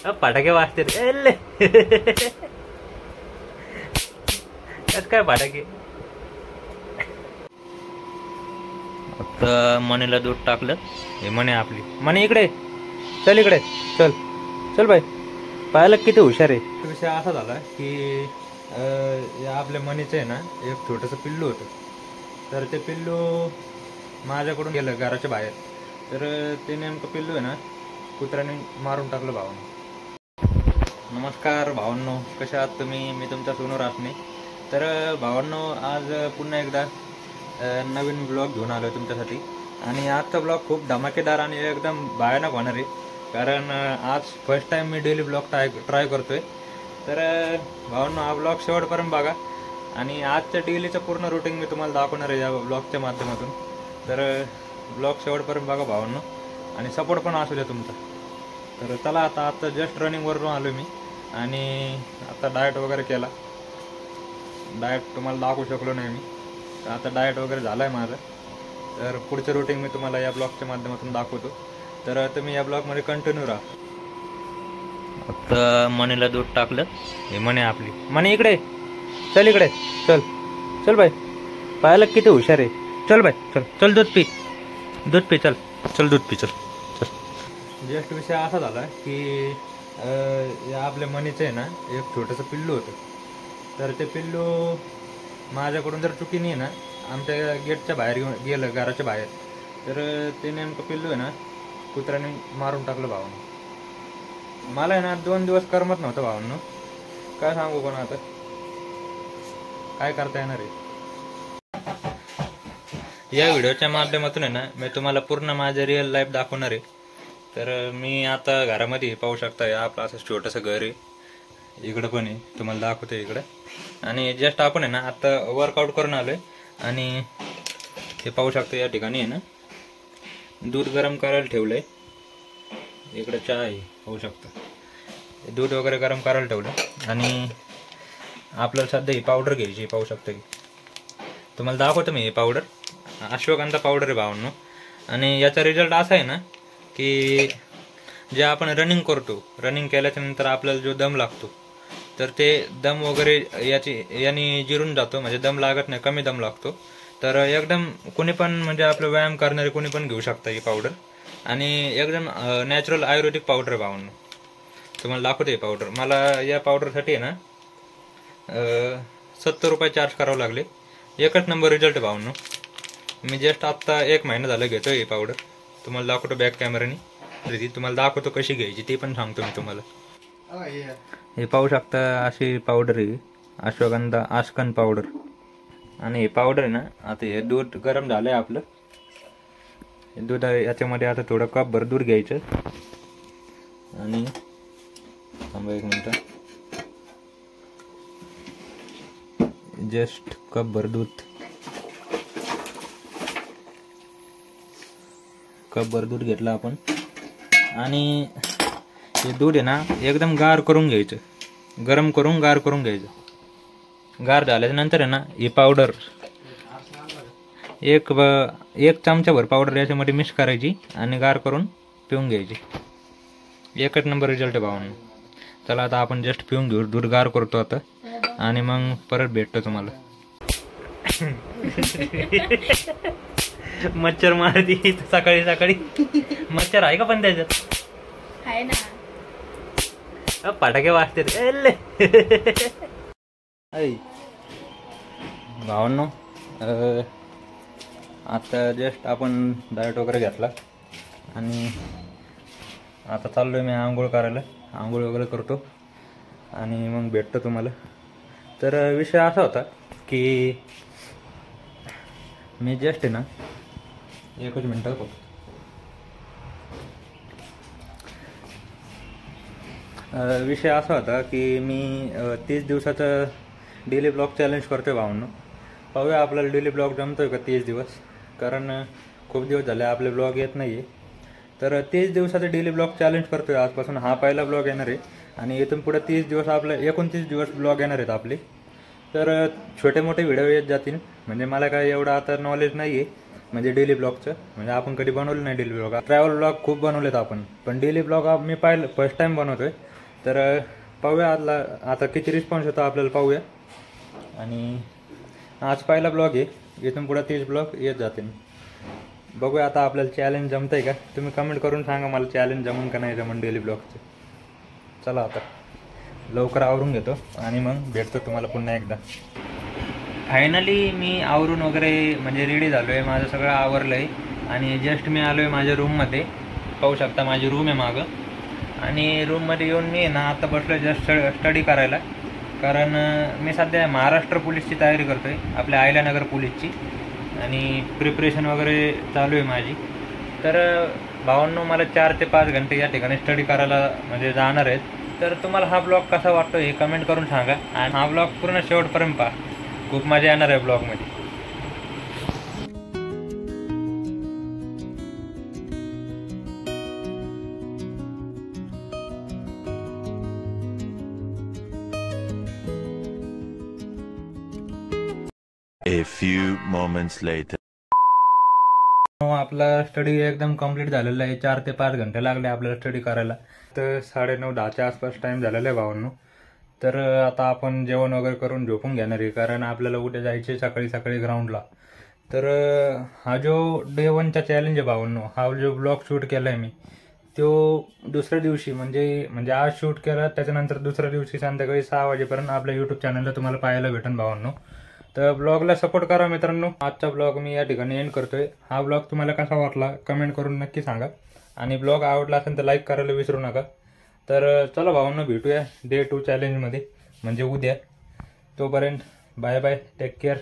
फटाके वाजते त्यात काय फटाके. आता मनीला दूध टाकलं. हे मनी आपली मनी इकडे चल, इकडे चल चल बाई. पाहायला किती हुशार आहे. विषय असा झाला की आपल्या मनीचं आहे ना एक छोटंसं पिल्लू होतं. तर ते पिल्लू माझ्याकडून गेलं घराच्या बाहेर. तर ते नेमकं पिल्लू आहे ना कुत्र्याने मारून टाकलं भावानं. नमस्कार भावांनो, कशा आहात तुम्ही? मी तुमचा सोनू रासने. तर भावांनो, आज पुन्हा एकदा नवीन ब्लॉग घेऊन आलो तुमच्यासाठी. आणि आजचा ब्लॉग खूप धमाकेदार आणि एकदम भयानक होणार आहे. कारण आज फर्स्ट टाइम मी डेली ब्लॉग ट्राय करतोय. तर भावांनो, हा ब्लॉग शेवटपर्यंत बघा. आणि आजच्या डेलीचं पूर्ण रुटीन मी तुम्हाला दाखवणार आहे या ब्लॉगच्या माध्यमातून. तर ब्लॉग शेवटपर्यंत बघा भावांनो, आणि सपोर्ट पण असू द्या तुमचा. तर चला, आता जस्ट रनिंगवरून आलो मी. आणि आता डाएट वगैरे केला. डाएट तुम्हाला दाखवू शकलो नाही मी. आता डाएट वगैरे झाला आहे माझं. तर पुढचं रुटीन मी तुम्हाला या ब्लॉगच्या माध्यमातून दाखवतो. तर तुम्ही या ब्लॉगमध्ये कंटिन्यू राहा. आता मनीला दूध टाकलं. हे मनी आपली मनी इकडे चल, इकडे चल चल बाई. पाहायला किती हुशार आहे. चल बाई चल चल, दूध पी चल चल, दूध पी चल चल. जस्ट विषय असा झाला की आपल्या मनीचं आहे ना एक छोटंसं पिल्लू होतं. तर ते पिल्लू माझ्याकडून जर चुकीने आहे ना आमच्या गेटच्या बाहेर गेलं घराच्या बाहेर. तर ते नेमकं पिल्लू आहे ना कुत्र्याने मारून टाकलं भावानं. मला आहे ना 2 दिवस करमत नव्हतं भावांनो. काय सांगू, पण आता काय करता येणार आहे. या व्हिडिओच्या माध्यमातून आहे ना मी तुम्हाला पूर्ण माझं रिअल लाईफ दाखवणार आहे. तर मी आता घरामध्ये पाहू शकता, आपलं असं छोटंसं घर आहे. इकडं पण आहे, तुम्हाला दाखवतो इकडं. आणि जस्ट आपण आहे ना आता वर्कआउट करून आलोय. आणि हे पाहू शकता या ठिकाणी आहे ना दूध गरम करायला ठेवलंय. इकडे चहा आहे, पाहू शकता. दूध वगैरे गरम करायला ठेवलं. आणि आपल्याला सध्या ही पावडर घ्यायची, पाहू शकता की तुम्हाला दाखवतो मी. ही पावडर अश्वगंधा पावडर आहे भावांनो. आणि याचा रिझल्ट असा आहे ना की जे आपण रनिंग करतो, रनिंग केल्याच्या नंतर आपल्याला जो दम लागतो, तर ते दम वगैरे याने जिरून जातो. म्हणजे दम लागत नाही, कमी दम लागतो. तर एकदम कोणी पण, म्हणजे आपलं व्यायाम करणारे कोणी पण घेऊ शकता ही पावडर. आणि एकदम नॅचरल आयुर्वेदिक पावडर आहे भावांनो. तुम्हाला दाखवते ही पावडर. मला या पावडरसाठी आहे ना 70 रुपये चार्ज करावं लागले. एकच नंबर रिझल्ट आहे भावांनो. मी जस्ट आत्ता 1 महिना झालं घेतोय ही पावडर. तुम्हाला दाखवतो बॅक कॅमेराने. तुम्हाला दाखवतो कशी घ्यायची ते पण सांगतो मी तुम्हाला. हे पाहू शकता, अशी पावडर आहे अश्वगंधा आस्कन पावडर. आणि हे पावडर आहे ना, आता हे दूध गरम झालंय आपलं. दूध याच्यामध्ये आता थोडं कपभर दूध घ्यायचं. आणि थांबा 1 मिनिट, जस्ट कपभर दूध घेतलं आपण. आणि हे दूध आहे ना एकदम गार करून घ्यायचं. गरम करून गार करून घ्यायचं. गार झाल्याच्या नंतर आहे ना ही पावडर एक चमचाभर पावडर याच्यामध्ये मिक्स करायची आणि गार करून पिऊन घ्यायची. एकच नंबर रिझल्ट आहे भावांनो. चला, आता आपण जस्ट पिऊन घेऊ. दूध गार करतो आता आणि मग परत भेटतो तुम्हाला. मच्छर मारती सकाळी सकाळी. मच्छर आहे का पण त्याच्यात? आहे ना. फटाके वाजते भावांनो. आता जस्ट आपण डाएट वगैरे घेतला आणि आता चाललोय मी आंघोळ करायला. आंघोळ वगैरे करतो आणि मग भेटतो तुम्हाला. तर विषय असा होता की मी जस्ट आहे ना 1 मिनिट. विषय असा होता की मी 30 दिवसाचं डेली ब्लॉग चॅलेंज करतोय भावांनो. पाहूया आपल्याला डेली ब्लॉग जमतोय का 30 दिवस. कारण खूप दिवस झाले आपले ब्लॉग येत नाही आहे. तर 30 दिवसाचं डेली ब्लॉग चॅलेंज करतोय आजपासून. हा पहिला ब्लॉग येणार आहे. आणि इथून पुढे 30 दिवस आपले 29 दिवस ब्लॉग येणार आहेत आपले. तर छोटे मोठे व्हिडिओ येत जातील. म्हणजे मला काय एवढं आता नॉलेज नाही आहे म्हणजे डेली ब्लॉगचं. म्हणजे आपण कधी बनवलं नाही डेली ब्लॉग. ट्रॅव्हल ब्लॉग खूप बनवलेत आपण, पण डेली ब्लॉग मी फर्स्ट टाइम बनवतोय. तर पाहूया आता किती रिस्पॉन्स होतो आपल्याला पाहूया. आणि आज पहिला ब्लॉग आहे, इथून पुढे 30 ब्लॉग येत जातील. बघूया आता आपल्याला चॅलेंज जमतं आहे का. तुम्ही कमेंट करून सांगा मला चॅलेंज जमून का नाही जमून डेली ब्लॉगचं. चला आता लवकर आवरून घेतो आणि मग भेटतो तुम्हाला पुन्हा एकदा. फायनली मी आवरून वगैरे म्हणजे रेडी झालो आहे, माझं सगळं आवरलं आहे. आणि जस्ट मी आलो आहे माझ्या रूममध्ये. पाहू शकता माझी रूम आहे मागं. आणि रूममध्ये येऊन मी ना आता बसलो जस्ट स्टडी करायला. कारण मी सध्या महाराष्ट्र पोलीसची तयारी करतो आहे, आपल्या अहिल्यानगर पोलीसची. आणि प्रिपरेशन वगैरे चालू आहे माझी. तर भावांनो मला 4 ते 5 घंटे या ठिकाणी स्टडी करायला म्हणजे जाणार आहेत. तर तुम्हाला हा ब्लॉग कसा वाटतो हे कमेंट करून सांगा. आणि हा ब्लॉग पूर्ण शेवटपर्यंत पहा, खूप मजा येणार आहे ब्लॉगमध्ये. A few moments later. आपला स्टडी एकदम कंप्लीट झालेला आहे. 4 ते 5 घंटे लागले आपल्याला स्टडी करायला. तर 9:30-10च्या आसपास टाइम झालेला आहे भावांनो. तर आता आपण जेवण वगैरे करून झोपून घेणार आहे, कारण आपल्याला उद्या जायचे सकाळी ग्राउंडला. तर हा जो डे 1चा चॅलेंज आहे भावांनो, हा जो ब्लॉग शूट केला आहे मी तो दुसऱ्या दिवशी म्हणजे आज शूट केला, त्याच्यानंतर दुसऱ्या दिवशी संध्याकाळी 6 वाजेपर्यंत आपल्या यूट्यूब चॅनलला तुम्हाला पाहायला भेटेल भावांनो. तर ब्लॉगला सपोर्ट करा मित्रांनो. आजचा ब्लॉग मी या ठिकाणी एंड करतोय. हा ब्लॉग तुम्हाला कसा वाटला कमेंट करून नक्की सांगा. आणि ब्लॉग आवडला असेल तर लाईक करायला विसरू नका. तर चला भावांनो, भेटूया डे 2 चॅलेंजमध्ये म्हणजे उद्या. तोपर्यंत बाय बाय, टेक केअर.